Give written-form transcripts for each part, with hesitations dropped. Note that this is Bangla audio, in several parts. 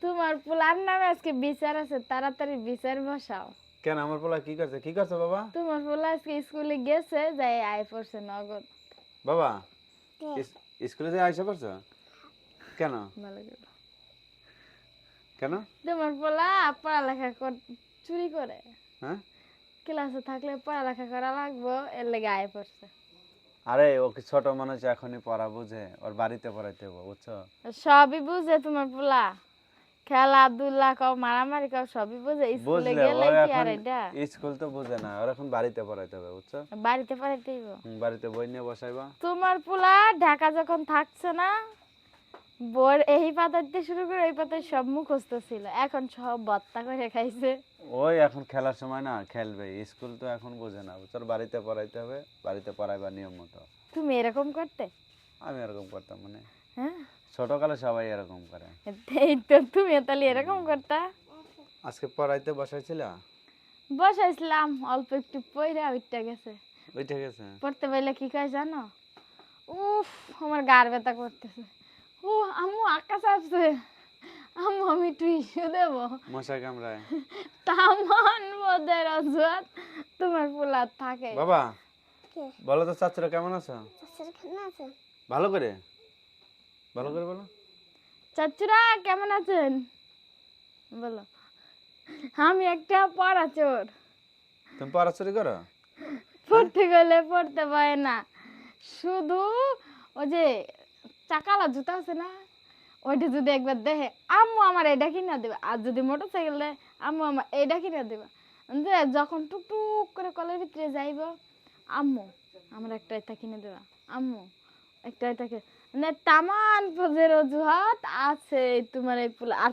তোমার পোলার নামে আজকে বিচার আছে, তাড়াতাড়ি বিচার বসাও। কেন আমার পোলা কি করছে বাবা? তোমার পোলা আজকে স্কুলে গেছে, যাই আয় পড়ছে নগদ। বাবা স্কুলে যে আইসা পড়ছো কেন? ভালো করে। কেন? তোমার পোলা পড়ালেখা চুরি করে, হ্যাঁ ক্লাসে থাকলে পড়ালেখা করা লাগবো, এর লেগে আয় পড়ছে। আরে ওকে ছোট মানুষ এখনই পড়া বুঝে, ওর বাড়িতে পড়াইতে হবে বুঝছো? সবই বুঝে তোমার পোলা, খেলাধুলা কাও মারামারি কাও সবই বুঝে, স্কুলে বুঝলে গেলে ওর কি আর এখন এটা? স্কুল তো বুঝে না, ওর এখন বাড়িতে পড়াইতে হবে বুঝছো? বাড়িতে পড়াইতে হইব। বাড়িতে বই নিয়ে বসাইবা। তোমার পোলা ঢাকা যখন থাকছে না, বোর এই পাতাতে শুরু করে এই পাতায় সব মুখস্থ ছিল, এখন সব বত্তা করে খাইছে। ওই এখন খেলার সময় না, খেলবে, স্কুল তো এখন বোঝে না বুঝছো? ওর বাড়িতে পড়াইতে হবে, বাড়িতে পড়াইবা নিয়ম মতো। তুমি এরকম করতে? আমি এরকম করতাম মানে হ্যাঁ, ছোটকালে সবাই এরকম করে। এই তো তুমি তাহলে এরকম করতা। আজকে পড়াইতে বসাইছিল? বসাইছিলাম, অল্প একটু পইরা উঠতে গেছে। ওইটা গেছে। পড়তে পারলে কি কয় জানো? উফ, আমার গার ব্যথা করতেছে। ও আম্মু আকাশ আসছে, আম্মু আমি একটু ইস্যু দেবো। মশা কামড়ায়। তামান বোধের অজুহাত তোমার পোলা থাকে। বাবা বলো তো চাচুরা কেমন আছো? ভালো করে ভালো করে বলো। চাচুরা কেমন আছেন বলো। আমি একটা পড়া চোর, তুমি পড়াশোনা করো? পড়তে গেলে পড়তে পারে না, শুধু ওই যে চাকালা জুতা আছে না, ওইটা যদি একবার দেখে আম্মু আমার এটা কিনা দেবে, আর যদি মোটর সাইকেল দেয় আম্মু আমার এইটা কিনা দেবে, যখন টুকটুক করে কলের ভিতরে যাইব আম্মু আমার একটা এটা কিনে দেবা, আম্মু একটা এটা মানে তামান পদের অজুহাত আছে তোমার এই পোলা। আর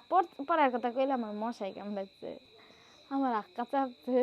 পড়ার কথা কইলে আমার মশাই কামড়াচ্ছে, আমার আক্কা চাপছে।